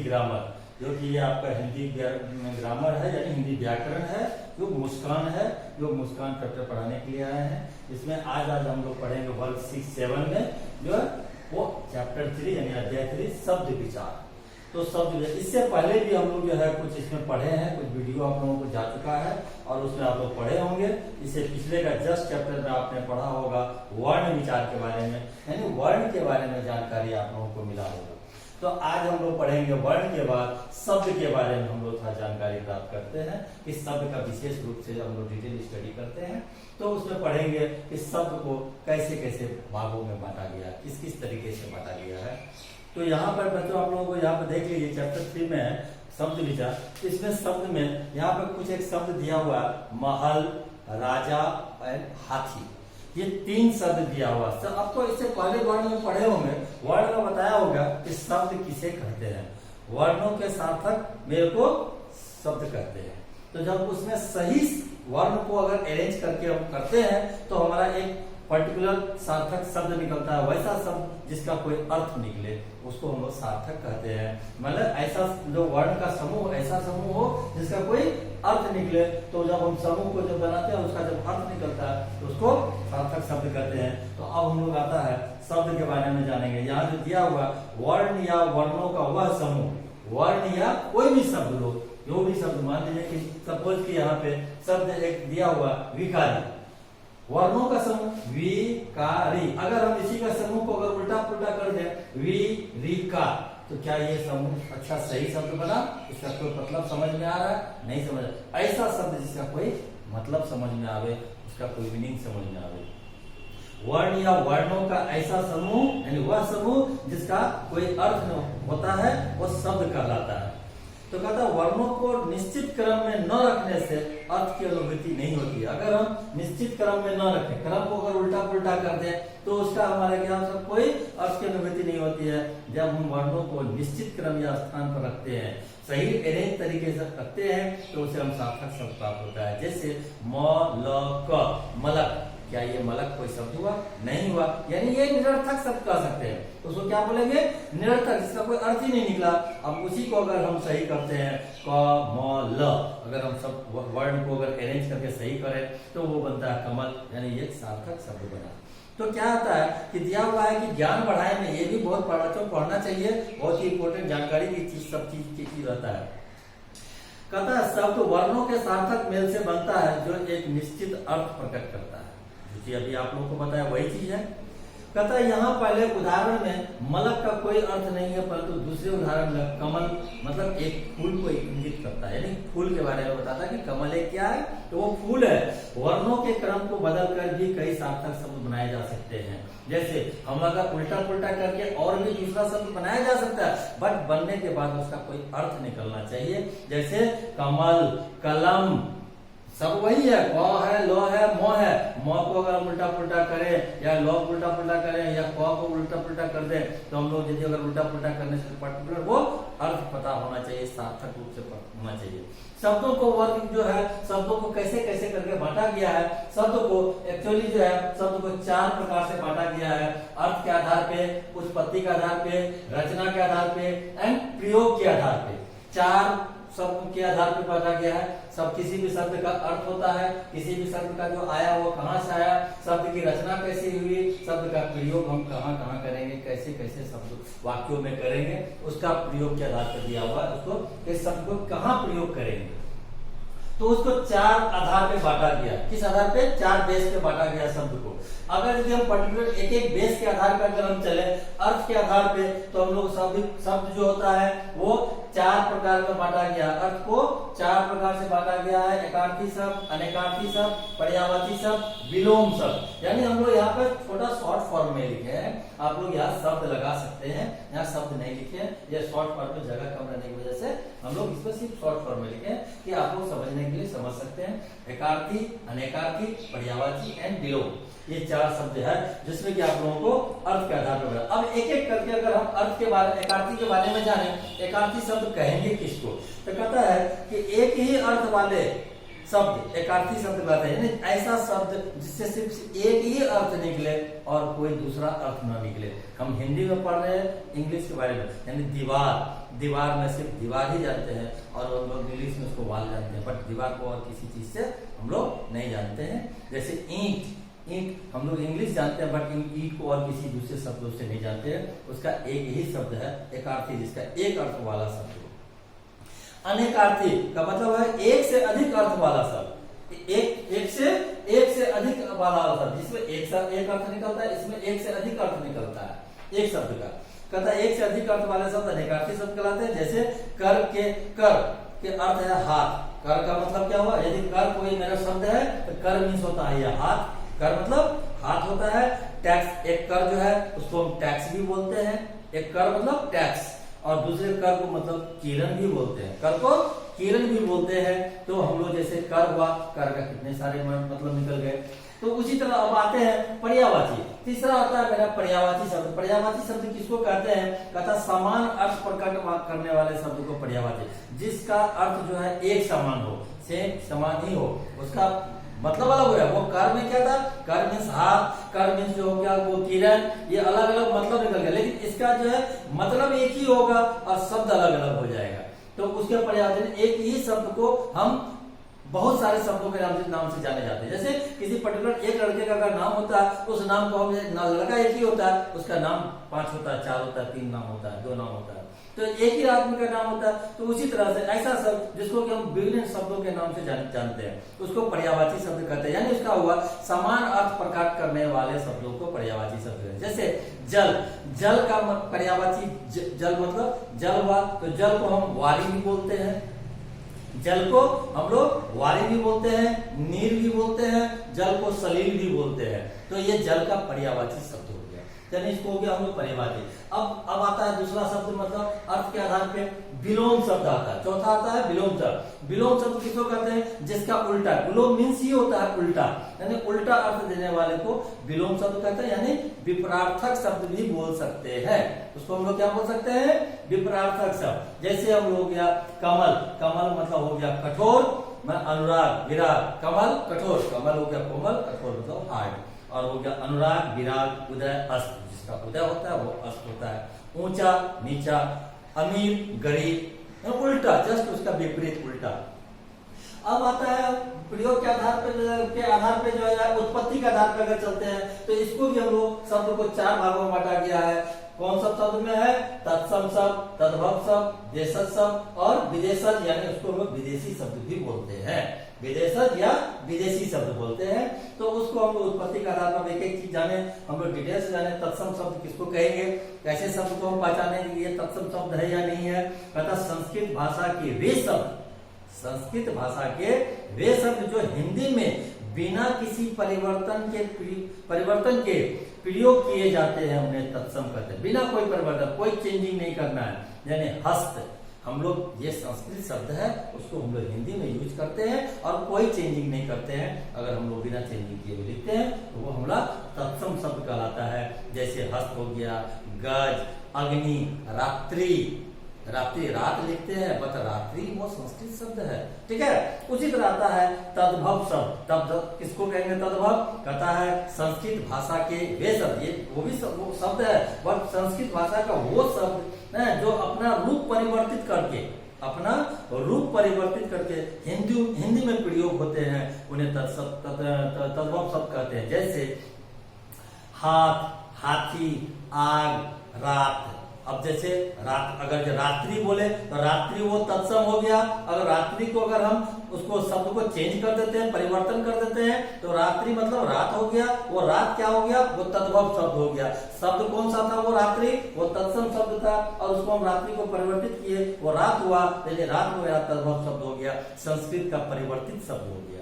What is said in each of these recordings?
Grammar, जो कि ये आपका हिंदी ग्रामर है यानी हिंदी व्याकरण है, जो मुस्कान है, जो मुस्कान चैप्टर पढ़ाने के लिए आए हैं। इसमें आज हम लोग पढ़ेंगे वर्ग 6-7 में जो है वो चैप्टर 3 यानी अध्याय 3 शब्द विचार। तो शब्द इससे पहले भी हम लोग जो है कुछ इसमें पढ़े हैं, कुछ वीडियो आप लोगों को जा चुका है और उसमें आप लोग पढ़े होंगे। इससे पिछले का जस्ट चैप्टर में आपने पढ़ा होगा वर्ण विचार के बारे में, यानी वर्ण के बारे में जानकारी आप लोगों को मिला होगा। तो आज हम लोग पढ़ेंगे वर्ण के बाद शब्द के बारे में हम लोग थोड़ा जानकारी प्राप्त करते हैं। इस शब्द का विशेष रूप से हम लोग डिटेल स्टडी करते हैं। तो उसमें पढ़ेंगे इस शब्द को कैसे कैसे भागों में बांटा गया, किस किस तरीके से बांटा गया है। तो यहाँ पर बच्चों आप लोगों को यहाँ पर देख लीजिए चैप्टर 3 में है शब्द विचार। इसमें शब्द में यहाँ पर कुछ एक शब्द दिया हुआ है, महल, राजा और हाथी, ये 3 शब्द दिया हुआ। आपको इससे पहले वर्ण में पढ़े होंगे, वर्ण में बताया होगा कि शब्द किसे कहते हैं। वर्णों के सार्थक मेरे को शब्द कहते हैं। तो जब उसमें सही वर्ण को अगर अरेंज करके हम करते हैं तो हमारा एक पर्टिकुलर सार्थक शब्द निकलता है। वैसा शब्द जिसका कोई अर्थ निकले उसको हम लोग सार्थक कहते हैं। मतलब ऐसा जो वर्ण का समूह ऐसा समूह हो जिसका कोई अर्थ निकले, तो जब हम समूह को जब बनाते हैं उसका जब अर्थ निकलता है तो उसको सार्थक शब्द कहते हैं। तो अब हम लोग आता है शब्द के बारे में जानेंगे। यहाँ जो दिया हुआ वर्ण या वर्णों का वह समूह, वर्ण या कोई भी शब्द लो, जो भी शब्द, मान लीजिए कि सपोज कि यहाँ पे शब्द एक दिया हुआ विकारी, वर्णों का समूह विकारी। अगर हम इसी का समूह को अगर उल्टा पुल्टा कर दें विरिका, तो क्या ये समूह अच्छा सही शब्द बना? इसका कोई मतलब समझ में आ रहा है? नहीं समझ। ऐसा शब्द जिसका कोई मतलब समझ में आवे, उसका कोई मीनिंग समझ में आवे। वर्ण या वर्णों का ऐसा समूह यानी वह समूह जिसका कोई अर्थ न होता है वो शब्द कहलाता है। तो कहता है वर्णों को निश्चित क्रम में न रखने से अर्थ की अनुभूति नहीं होती है। अगर हम निश्चित क्रम में न रखें, क्रम को अगर उल्टा पुल्टा कर दें तो उसका हमारे ज्ञान से कोई अर्थ की अनुभूति नहीं होती है। जब हम वर्णों को निश्चित क्रम या स्थान पर रखते हैं, सही अरेंज तरीके से रखते हैं, तो उसे हम सार्थक शब्द प्राप्त होता है। जैसे मलक, मलक, क्या ये मलक कोई शब्द हुआ? नहीं हुआ, यानी ये निरर्थक शब्द कह सकते हैं। तो उसको क्या बोलेंगे? निरर्थक, जिसका कोई अर्थ ही नहीं निकला। अब उसी को अगर हम सही करते हैं कमल, अगर हम सब वर्ण को अगर अरेंज करके सही करें तो वो बनता है कमल, यानी ये सार्थक शब्द बना। तो क्या होता है कि दिया हुआ है कि ज्ञान बढ़ाए में ये भी बहुत पढ़ना चाहिए, बहुत ही इंपॉर्टेंट जानकारी की चीज, सब चीज रहता है। कहता है शब्द वर्णों के सार्थक मेल से बनता है जो एक निश्चित अर्थ प्रकट करता है। अभी आप लोगों को बताया वही चीज है। कहता है यहाँ पहले उदाहरण में मलक का कोई अर्थ नहीं है, परंतु दूसरे उदाहरण में कमल मतलब एक फूल को इंगित करता है, यानी फूल के बारे में बताता है कि कमल एक क्या है, तो वो फूल है। वर्णों के क्रम को बदल कर भी कई सार्थक शब्द बनाए जा सकते हैं। जैसे हम अगर उल्टा पुल्टा करके और भी दूसरा शब्द बनाया जा सकता है, बट बनने के बाद उसका कोई अर्थ निकलना चाहिए। जैसे कमल, कलम, सब वही है, क है, लो है, मो है। मो को अगर हम उल्टा पुल्टा करें या लो को उल्टा पुल्टा करें या क को उल्टा पुल्टा कर दें, तो हम लोग यदि अगर उल्टा पुल्टा करने से पर्टिकुलर वो अर्थ पता होना चाहिए, सार्थक रूप से होना चाहिए। शब्दों को वर्ग जो है, शब्दों को कैसे कैसे करके बांटा गया है। शब्द को एक्चुअली जो है शब्द को 4 प्रकार से बांटा गया है। अर्थ के आधार पे, उत्पत्ति के आधार पे, रचना के आधार पे एंड प्रयोग के आधार पे, 4 शब्द के आधार पर बांटा गया है। सब किसी भी शब्द का अर्थ होता है, किसी भी शब्द का जो आया वो कहाँ से आया, शब्द की रचना कैसे हुई, शब्द का प्रयोग हम कहाँ कहाँ करेंगे, कैसे कैसे शब्द वाक्यों में करेंगे, उसका प्रयोग के आधार पर दिया हुआ है। उसको इस शब्द को कहाँ प्रयोग करेंगे, तो उसको 4 आधार पे बांटा गया। किस आधार पे? 4 बेस पे बांटा गया शब्द को। अगर यदि हम पर्टिकुलर एक एक बेस के आधार पर अगर हम चले, अर्थ के आधार पे, तो हम लोग शब्द जो होता है वो 4 प्रकार में बांटा गया। अर्थ को 4 प्रकार से बांटा गया है। एकार्थी शब्द, अनेकार्थी शब्द, पर्यायवाची शब्द, विलोम शब्द। यानी हम लोग यहाँ पर छोटा शॉर्ट फॉर्म में लिखे हैं। आप लोग यहाँ शब्द लगा सकते हैं, यहाँ शब्द नहीं लिखे हैं। यह शॉर्ट फॉर्म में जगह कम रहने की वजह से हम लोग इसको सिर्फ शॉर्ट फॉर्म में लिखे हैं कि आप लोग समझने के लिए समझ सकते हैं। एकार्थी, अनेकार्थी, पर्यायवाची एंड विलोम, ये 4 शब्द है जिसमें कि आप लोगों को अर्थ के आधार पर। अब एक एक करके अगर हम अर्थ के बारे, एकार्थी के बारे में जाने, एकार्थी शब्द कहेंगे किसको, तो कहता है कि एक ही अर्थ वाले शब्द एकार्थी शब्द कहलाता है, यानी ऐसा शब्द जिससे सिर्फ एक ही अर्थ निकले और कोई दूसरा अर्थ ना निकले। हम हिंदी में पढ़ रहे हैं इंग्लिश के बारे में, यानी दीवार, दीवार में सिर्फ दीवार ही जानते हैं और हम लोग इंग्लिश में उसको वॉल जानते हैं, बट दीवार को और किसी चीज से हम लोग नहीं जानते हैं। जैसे ईंट, ईंट हम लोग इंग्लिश जानते हैं बट ईंट को और किसी दूसरे शब्दों से नहीं जानते हैं। उसका एक ही शब्द है एकार्थी, जिसका एक अर्थ वाला शब्द। अनेकार्थी का मतलब है एक से अधिक अर्थ वाला शब्द, एक से अधिक वाला शब्द, जिसमें एक अर्थ निकलता है, इसमें एक से अधिक अर्थ निकलता है एक शब्द का। कहता है एक से अधिक अर्थ वाले शब्द अनेकार्थी शब्द कहलाते हैं। जैसे कर के अर्थ है हाथ, कर का मतलब क्या हुआ, यदि कर कोई मेरा शब्द है तो कर मीन्स होता है यह हाथ, कर मतलब हाथ होता है। टैक्स, एक कर जो है उसको हम टैक्स भी बोलते हैं, एक कर मतलब टैक्स, और दूसरे कर को मतलब किरण भी बोलते हैं, कर को किरण भी बोलते हैं। तो हम लोग जैसे कर हुआ, कर का कितने सारे मतलब निकल गए। तो उसी तरह अब आते हैं पर्यायवाची। तीसरा आता है मेरा पर्यायवाची शब्द। पर्यायवाची शब्द किसको कहते हैं, कहता है समान अर्थ प्रकट करने वाले शब्द को पर्यायवाची, जिसका अर्थ जो है एक समान हो, सेम समान ही हो, उसका मतलब अलग हो गया। वो कर में क्या था, कर मीन्स हाथ, कर मीन्स जो हो गया वो किरण, ये अलग अलग मतलब निकल गया, लेकिन इसका जो है मतलब एक ही होगा और शब्द अलग अलग हो जाएगा। तो उसके पर्यायवाची एक ही शब्द को हम बहुत सारे शब्दों के नाम से जाने जाते हैं। जैसे किसी पर्टिकुलर एक लड़के का अगर नाम होता है, उस नाम को हम, लड़का एक ही होता है, उसका नाम 5 होता है, 4 होता है, 3 नाम होता है, 2 नाम होता है, तो एक ही आदमी का नाम होता है। तो उसी तरह से ऐसा शब्द जिसको कि हम विभिन्न शब्दों के नाम से जानते हैं, उसको पर्यायवाची शब्द कहते हैं। यानी उसका हुआ समान अर्थ प्रकट करने वाले शब्दों को पर्यायवाची शब्द कहते हैं। जैसे जल, जल का पर्यायवाची जल मतलब जल हुआ, तो जल को हम वारी भी बोलते हैं, जल को हम लोग वारी भी बोलते हैं, नीर भी बोलते हैं, जल को सलील भी बोलते हैं। तो ये जल का पर्यायवाची शब्द हो गया, यानी इसको हो गया हम लोग पर्यायवाची। अब आता है दूसरा शब्द, मतलब अर्थ के आधार पे विलोम शब्द आता है। चौथा आता है विलोम शब्द। विलोम शब्द किसको कहते हैं, जिसका उल्टा, विलोम मीन्स ही होता है उल्टा, यानी उल्टा अर्थ देने वाले को विलोम शब्द कहते हैं, यानी विपरार्थक शब्द भी बोल सकते हैं। उसको हम लोग क्या बोल सकते हैं, विपरार्थक शब्द। जैसे हम लोग गया कमल, कमल मतलब हो गया कठोर, अनुराग विराग, कमल कठोर, कमल हो गया कोमल, कठोर मतलब हार्ड, और हो गया अनुराग विराग उदय अस्त, जिसका उदय होता है वो अस्त होता है। ऊंचा नीचा, अमीर गरीब, उल्टा, जस्ट उसका विपरीत उल्टा। अब आता है प्रयोग के आधार पे जो है उत्पत्ति के आधार पर अगर चलते हैं, तो इसको भी हम लोग शब्द को 4 भागों में बांटा गया है। कौन सा शब्द में है, तत्सम शब्द, तद्भव शब्द, देशज शब्द और विदेशज, यानी उसको हम लोग विदेशी शब्द भी बोलते हैं, विदेशज या विदेशी शब्द बोलते हैं। तो उसको हम लोग उत्पत्ति के आधार पर एक एक चीज जाने, हम लोग डिटेल से जाने। तत्सम शब्द किसको कहेंगे, कैसे शब्द को हम पहचानेंगे ये तत्सम शब्द है या नहीं है। कहता संस्कृत भाषा के वे शब्द, संस्कृत भाषा के वे शब्द जो हिंदी में बिना किसी परिवर्तन के प्रयोग किए जाते हैं, उन्हें तत्सम कहते हैं। बिना कोई परिवर्तन, कोई चेंजिंग नहीं करना है, यानी हस्त, हम लोग ये संस्कृत शब्द है उसको हम लोग हिंदी में यूज करते हैं और कोई चेंजिंग नहीं करते हैं। अगर हम लोग बिना चेंजिंग किए लिखते हैं तो वो हमारा तत्सम शब्द कहलाता है। जैसे हस्त हो गया, गज, अग्नि, रात्रि, रात्रि रात लिखते हैं बट रात्रि वो संस्कृत शब्द है, ठीक है। उसी तरह आता है तद्भव शब्द। तब किसको कहेंगे तद्भव, कहता है संस्कृत भाषा के वे शब्द, ये वो भी शब्द है बट संस्कृत भाषा का वो शब्द है जो अपना रूप परिवर्तित करके हिंदी में प्रयोग होते हैं, उन्हें तद्भव शब्द कहते हैं। जैसे हाथ, हाथी, आग, रात। अब जैसे रात, अगर रात्रि बोले तो रात्रि वो तत्सम हो गया। अगर रात्रि को अगर हम उसको शब्द को चेंज कर देते हैं, परिवर्तन कर देते हैं, तो रात्रि मतलब रात हो गया, वो रात क्या हो गया, वो तद्भव शब्द हो गया। शब्द कौन सा था, वो रात्रि, वो तत्सम शब्द था और उसको हम रात्रि को परिवर्तित किए, वो रात हुआ, पहले रात में मेरा तद्भव शब्द हो गया, संस्कृत का परिवर्तित शब्द हो गया।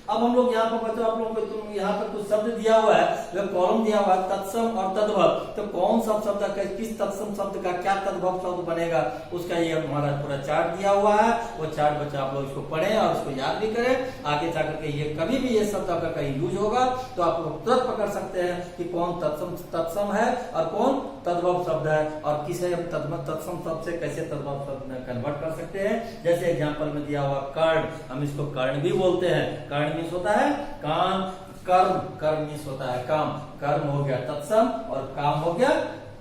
अब हम लोग यहाँ पर बच्चों, आप लोगों को यहाँ पर कुछ शब्द दिया हुआ है, जो कॉलम दिया हुआ है तत्सम और तद्भव, तो कौन सा शब्द का किस तत्सम शब्द का क्या तद्भव शब्द बनेगा, उसका ये हमारा पूरा चार्ट दिया हुआ है। वो चार्ट बच्चा आप लोग इसको पढ़ें और इसको याद भी करें। आगे जाकर के ये कभी भी ये शब्द आपका कहीं यूज होगा तो आप लोग तुरंत पकड़ सकते हैं कि कौन तत्सम है और कौन तद्भव शब्द है, और किसे हम तत्सम शब्द से कैसे तद्भव शब्द में कन्वर्ट कर सकते हैं। जैसे एग्जांपल में दिया हुआ कर्ण, हम इसको कर्ण भी बोलते हैं। कर्ण मीन्स होता है कान, कर्म, कर्म मीन्स होता है काम। कर्म हो गया तत्सम और काम हो गया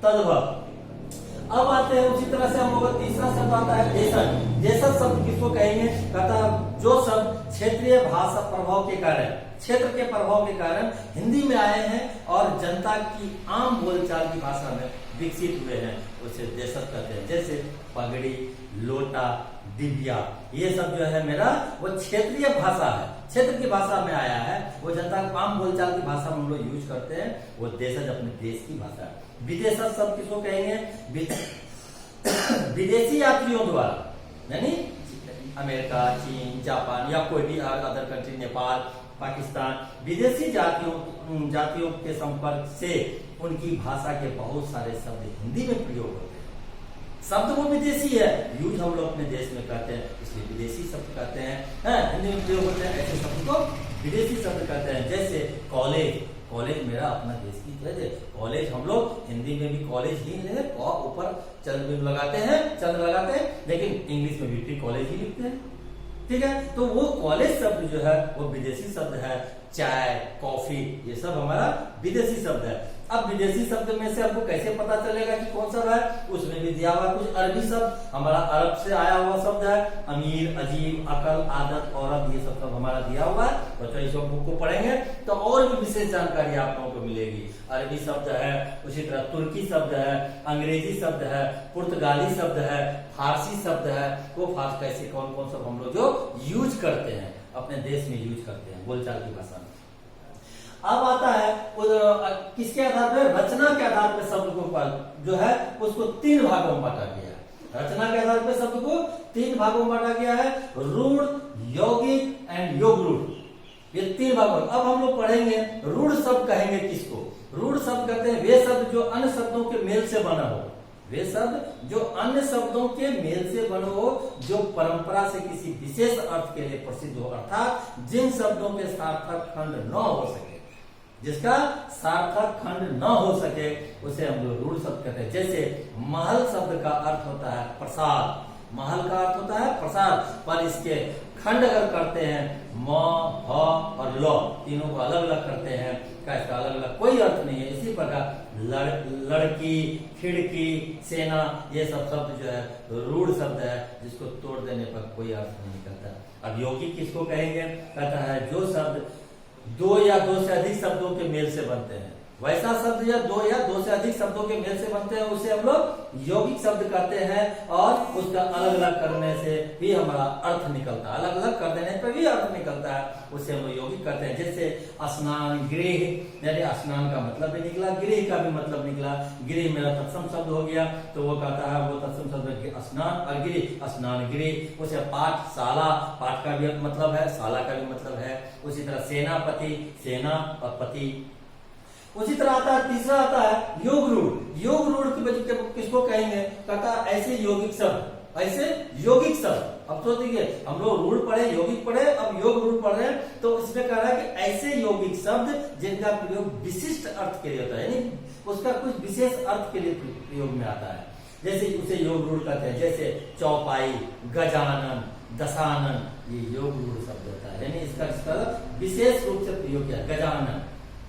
तद्भव। अब आते हैं उसी तरह से हम लोग तीसरा शब्द आता है देशज। देशज शब्द किसको कहेंगे? कहता जो शब्द क्षेत्रीय भाषा प्रभाव के कारण, क्षेत्र के प्रभाव के कारण हिंदी में आए हैं और जनता की आम बोलचाल की भाषा में विकसित हुए हैं, उसे देशज कहते हैं। जैसे पगड़ी, लोटा, दिव्या, ये सब जो है मेरा वो क्षेत्रीय भाषा है, क्षेत्र की भाषा में आया है, वो जनता आम बोलचाल की भाषा में हम लोग यूज करते हैं, वो देशज अपने देश की भाषा है। विदेशज शब्द किसको कहेंगे? विदेशी यात्रियों द्वारा, यानी अमेरिका, चीन, जापान या कोई भी अदर कंट्री, नेपाल, पाकिस्तान, विदेशी जातियों के संपर्क से उनकी भाषा के बहुत सारे शब्द हिंदी में प्रयोग होते हैं। शब्द वो विदेशी है, यूज हम लोग अपने देश में करते हैं, इसलिए विदेशी शब्द कहते हैं, हिंदी में प्रयोग होते हैं, ऐसे शब्द को विदेशी शब्द कहते हैं। जैसे कॉलेज, कॉलेज मेरा अपना देश की चीज है। कॉलेज हम लोग हिंदी में भी कॉलेज ही है, ऊपर चंद्र लगाते हैं, लेकिन इंग्लिश में भी कॉलेज ही लिखते हैं, ठीक है। तो वो कॉलेज शब्द जो है वो विदेशी शब्द है। चाय, कॉफी, ये सब हमारा विदेशी शब्द है। अब विदेशी शब्द में से आपको कैसे पता चलेगा कि कौन सा है? उसमें भी दिया हुआ कुछ अरबी शब्द, हमारा अरब से आया हुआ शब्द है। अमीर, अजीब, अकल, आदत, औरत, ये सब हमारा दिया हुआ है। बच्चों इस बुक को पढ़ेंगे तो और भी विशेष जानकारी आप लोगों को मिलेगी। अरबी शब्द है, उसी तरह तुर्की शब्द है, अंग्रेजी शब्द है, पुर्तगाली शब्द है, फारसी शब्द है। वो फारस कैसे कौन कौन सब हम लोग जो यूज करते हैं, अपने देश में यूज करते हैं बोलचाल की भाषा में। अब आता है किसके आधार पर? रचना के आधार पर शब्द को जो है उसको 3 भागों में बांटा गया है। रचना के आधार पर शब्द को 3 भागों में बांटा गया है, रूढ़, यौगिक एंड योग रूढ़, ये 3 भागों। अब हम लोग पढ़ेंगे रूढ़ शब्द कहेंगे किसको? रूढ़ शब्द कहते हैं वे शब्द जो अन्य शब्दों के मेल से बना हो, वे शब्द जो अन्य शब्दों के मेल से बने हो, जो परंपरा से किसी विशेष अर्थ के लिए प्रसिद्ध हो, अर्थात जिन शब्दों के सार्थक खंड न हो सके, जिसका सार्थक खंड न हो सके, उसे हम लोग रूढ़ शब्द कहते हैं। जैसे महल शब्द का अर्थ होता है प्रसाद, महल का अर्थ होता है प्रसाद, पर इसके खंड अगर करते हैं म, ह और ल, तीनों को अलग अलग करते हैं, का इसका अलग अलग कोई अर्थ नहीं है। इसी प्रकार लड़की, खिड़की, सेना, ये सब शब्द जो है रूढ़ शब्द है, जिसको तोड़ देने पर कोई अर्थ नहीं निकलता। अब यौगिक किसको कहेंगे? कहता है जो शब्द 2 या 2 से अधिक शब्दों के मेल से बनते हैं, वैसा शब्द या 2 से अधिक शब्दों के मेल से बनते हैं, उसे हम लोग यौगिक शब्द कहते हैं। और उसका अलग अलग करने से भी हमारा अर्थ निकलता है, अलग अलग कर देने पर भी अर्थ निकलता है, उसे हम लोग यौगिक कहते हैं। जैसे स्नान, गृह, यानी स्नान का मतलब भी निकला, गृह का भी मतलब निकला। गृह मेरा तत्सम शब्द हो गया, तो वो कहता है वो तत्सम शब्द स्नान और गृह, स्नान गृह। उसे पाठशाला, पाठ का भी मतलब है, शाला का भी मतलब है। उसी तरह सेनापति, सेना और पति। उसी तरह आता है तीसरा आता है योग रूढ़। योग रूढ़ की वजह किसको कहेंगे? कहता है ऐसे यौगिक शब्द, ऐसे यौगिक शब्द। अब तो देखिए हम लोग रूढ़ पढ़े, यौगिक पढ़े, अब योग रूढ़ पढ़ रहे हैं, तो इसमें कह रहा है कि ऐसे यौगिक शब्द जिनका प्रयोग विशिष्ट अर्थ के लिए होता है, यानी उसका कुछ विशेष अर्थ के लिए प्रयोग में आता है, जैसे उसे योग रूढ़ कहते हैं। जैसे चौपाई, गजानन, दशानन, ये योग रूढ़ शब्द होता है, यानी इसका विशेष रूप से प्रयोग किया, गजानन,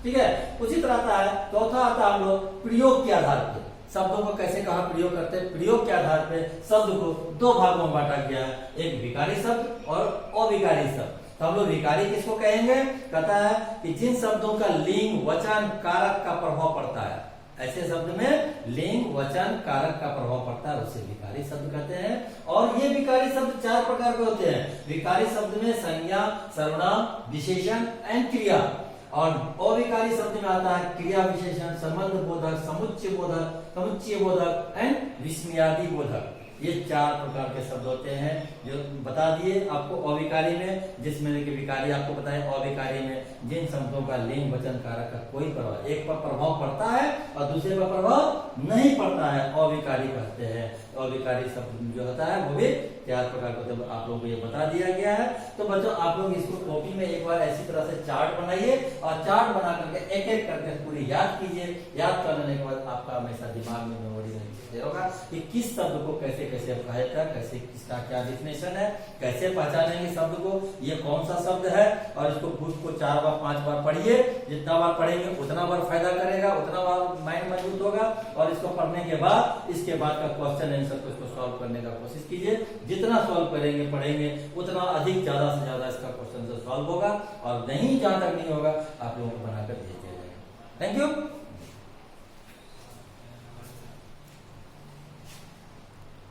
ठीक है। उसी तरह आता है चौथा आता है हम लोग प्रयोग के आधार पर शब्दों को कैसे कहा प्रयोग करते हैं। प्रयोग के आधार पर शब्द को 2 भागों में बांटा गया है, एक विकारी शब्द और अविकारी शब्द। तो हम लोग विकारी किसको कहेंगे? कहता है कि जिन शब्दों का लिंग, वचन, कारक का प्रभाव पड़ता है, ऐसे शब्द में लिंग, वचन, कारक का प्रभाव पड़ता है, उसे विकारी शब्द कहते हैं। और ये विकारी शब्द 4 प्रकार के होते हैं। विकारी शब्द में संज्ञा, सर्वनाम, विशेषण एंड क्रिया। और अविकारी शब्द में आता है क्रिया विशेषण, संबंध बोधक, समुच्चय बोधक एंड विस्मयादि बोधक। ये 4 प्रकार के शब्द होते हैं जो बता दिए आपको अविकारी में, जिसमें कि विकारी आपको बताए अविकारी में जिन शब्दों का लिंग, वचन, कारक का कोई प्रभाव, एक पर प्रभाव पड़ता है और दूसरे पर प्रभाव नहीं पड़ता है, अविकारी कहते हैं। अविकारी शब्द जो होता है वो भी 4 प्रकार का, जब आप लोगों को ये बता दिया गया है। तो बच्चों आप लोग इसको कॉपी में एक बार ऐसी तरह से चार्ट बनाइए और चार्ट बना करके एक एक करके पूरी याद कीजिए। याद कर लेने के बाद आपका हमेशा दिमाग में मेमोरी होगा कि किस शब्द को कैसे कैसे कहेगा, कैसे किसका क्या डिफिनेशन है, कैसे पहचानेंगे शब्द को, ये कौन सा शब्द है। और इसको बुक को 4 बार 5 बार पढ़िए, जितना बार पढ़ेंगे उतना बार फायदा करेगा, उतना बार माइंड मजबूत होगा। और इसको पढ़ने के बाद इसके बाद का क्वेश्चन आंसर को इसको सॉल्व करने का कोशिश कीजिए। जितना सॉल्व करेंगे पढ़ेंगे उतना अधिक ज्यादा से ज्यादा इसका क्वेश्चन सॉल्व होगा। और नहीं जहां तक नहीं होगा आप लोगों को बनाकर भेज दिया जाएगा। Thank you.